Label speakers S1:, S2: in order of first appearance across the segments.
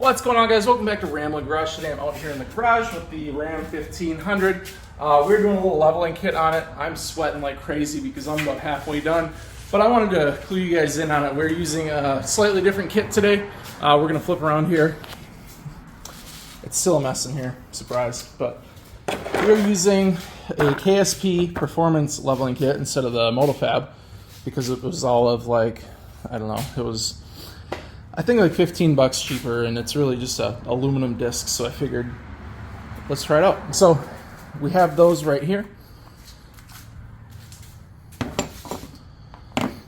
S1: What's going on, guys? Welcome back to Rambling Garage. Today I'm out here in the garage with the Ram 1500. We're doing a little leveling kit on it. I'm sweating like crazy because I'm about halfway done, but I wanted to clue you guys in on it. We're using a slightly different kit today. We're gonna flip around here. It's still a mess in here, surprise, but we're using a KSP performance leveling kit instead of the Motofab because it was all of like, I don't know, it was I think like 15 bucks cheaper, and it's really just a aluminum disc, so I figured let's try it out. So we have those right here.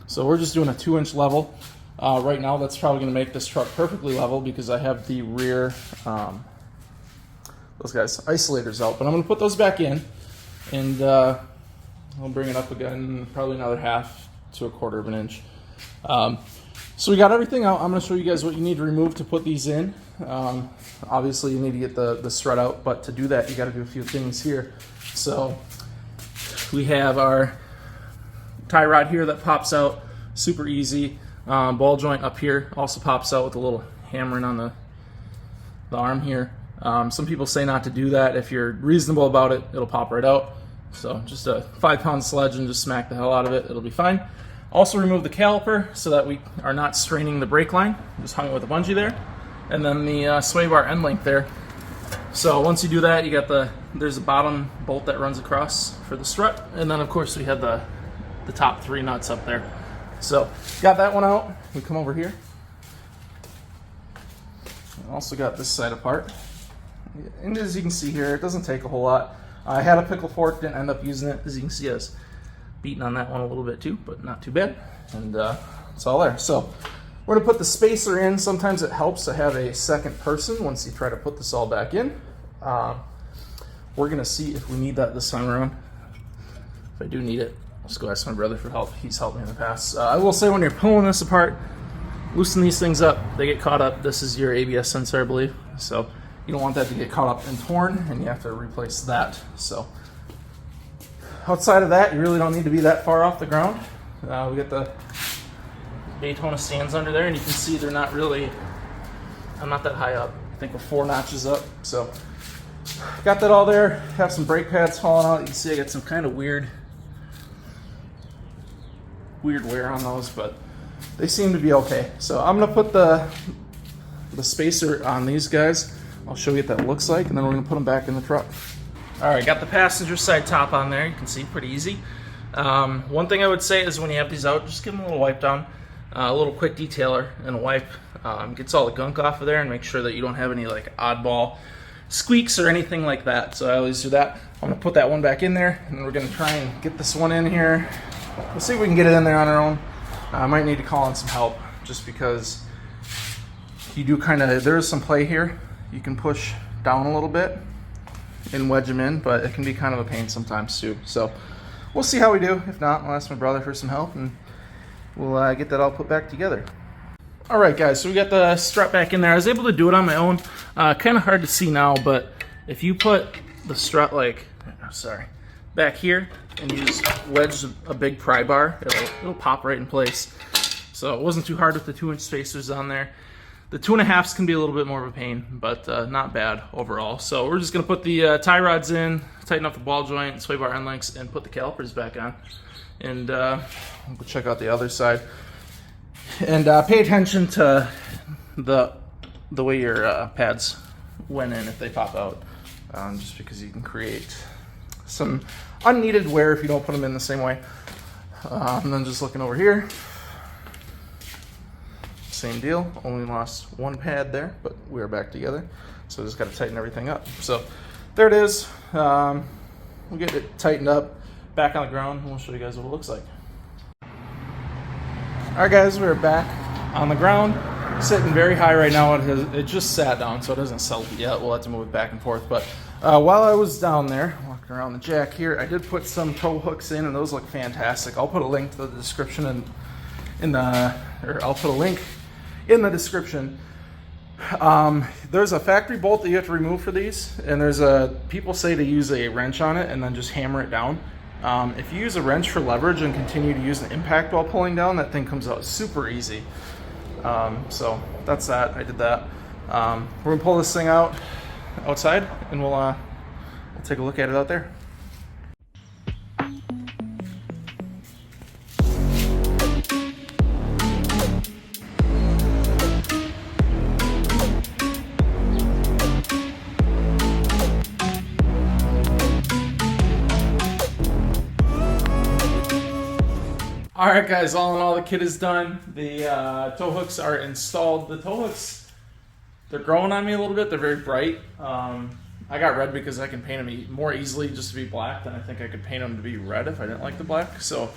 S1: So we're just doing a 2-inch level. Right now that's probably going to make this truck perfectly level because I have the rear, those guys, isolators out, but I'm going to put those back in, and I'll bring it up again probably another 1/2 to 1/4 of an inch. So we got everything out. I'm going to show you guys what you need to remove to put these in. Obviously you need to get the strut out, but to do that you got to do a few things here. So we have our tie rod here that pops out, super easy. Ball joint up here also pops out with a little hammering on the arm here. Some people say not to do that. If you're reasonable about it, it'll pop right out. So just a 5-pound sledge and just smack the hell out of it. It'll be fine. Also remove the caliper so that we are not straining the brake line. Just hung it with a bungee there. And then the sway bar end link there. So once you do that, you got there's a bottom bolt that runs across for the strut. And then of course we had the top 3 nuts up there. So got that one out. We come over here. Also got this side apart. And as you can see here, it doesn't take a whole lot. I had a pickle fork, didn't end up using it. As you can see, I was beating on that one a little bit too, but not too bad. And it's all there. So we're gonna put the spacer in. Sometimes it helps to have a second person once you try to put this all back in. We're gonna see if we need that this time around. If I do need it, I'll just go ask my brother for help. He's helped me in the past. I will say when you're pulling this apart, loosen these things up. They get caught up. This is your ABS sensor, I believe. So you don't want that to get caught up and torn, and you have to replace that. So outside of that, you really don't need to be that far off the ground. We got the Daytona stands under there, and you can see they're not really, I'm not that high up. I think we're 4 notches up. So got that all there. Have some brake pads falling out. You can see I got some kind of weird wear on those, but they seem to be okay. So I'm gonna put the spacer on these guys. I'll show you what that looks like, and then we're gonna put them back in the truck. All right, got the passenger side top on there. You can see pretty easy. One thing I would say is when you have these out, just give them a little wipe down, a little quick detailer and a wipe. Gets all the gunk off of there and make sure that you don't have any like oddball squeaks or anything like that. So I always do that. I'm gonna put that one back in there, and then we're gonna try and get this one in here. We'll see if we can get it in there on our own. I might need to call in some help just because you do there's some play here. You can push down a little bit and wedge them in, but it can be kind of a pain sometimes too. So we'll see how we do. If not, I'll ask my brother for some help, and we'll get that all put back together. All right, guys, so we got the strut back in there. I was able to do it on my own. Kind of hard to see now, but if you put the strut back here and you just wedge a big pry bar, it'll pop right in place. So it wasn't too hard with the 2-inch spacers on there. The 2.5s can be a little bit more of a pain, but not bad overall. So we're just gonna put the tie rods in, tighten up the ball joint, sway bar end links, and put the calipers back on. And we'll check out the other side. And pay attention to the way your pads went in if they pop out, just because you can create some unneeded wear if you don't put them in the same way. And then just looking over here. Same deal, only lost 1 pad there, but we are back together. So just got to tighten everything up. So there it is. We'll get it tightened up, back on the ground, and we'll show you guys what it looks like. All right, guys, we're back on the ground, sitting very high right now. It just sat down, so it doesn't settle yet. We'll have to move it back and forth. But while I was down there, walking around the jack here, I did put some tow hooks in, and those look fantastic. I'll put a link to the description I'll put a link in the description. There's a factory bolt that you have to remove for these, and people say to use a wrench on it and then just hammer it down. If you use a wrench for leverage and continue to use an impact while pulling down, that thing comes out super easy. So that's that. I did that. We're gonna pull this thing outside, and we'll take a look at it out there. All right, guys, all in all, the kit is done. The tow hooks are installed. The tow hooks, they're growing on me a little bit. They're very bright. I got red because I can paint them more easily just to be black than I think I could paint them to be red if I didn't like the black. So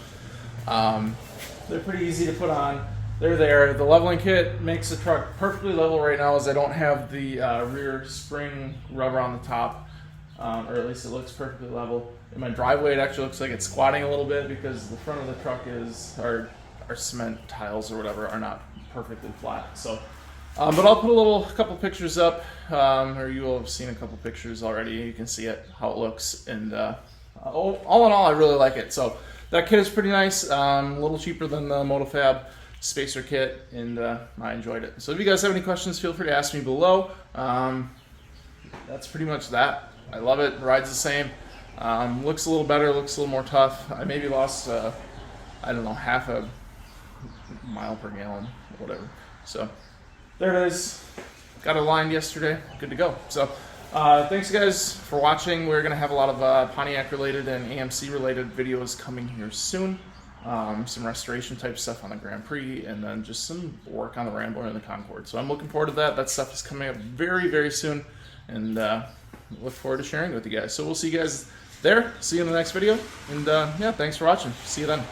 S1: they're pretty easy to put on. They're there. The leveling kit makes the truck perfectly level right now, as I don't have the rear spring rubber on the top, or at least it looks perfectly level. In my driveway, it actually looks like it's squatting a little bit because the front of the truck is, our cement tiles or whatever are not perfectly flat. So, but I'll put a couple pictures up, or you will have seen a couple pictures already. You can see it, how it looks, and all in all, I really like it. So that kit is pretty nice, a little cheaper than the MotoFab spacer kit, and I enjoyed it. So if you guys have any questions, feel free to ask me below. That's pretty much that. I love it. Rides the same. Looks a little better, looks a little more tough. I maybe lost, I don't know, half a mile per gallon, whatever. So there it is. Got it lined yesterday. Good to go. So thanks guys for watching. We're going to have a lot of Pontiac related and AMC related videos coming here soon. Some restoration type stuff on the Grand Prix, and then just some work on the Rambler and the Concorde. So I'm looking forward to that. That stuff is coming up very, very soon, and look forward to sharing it with you guys. So we'll see you guys there. See you in the next video, and yeah, thanks for watching. See you then.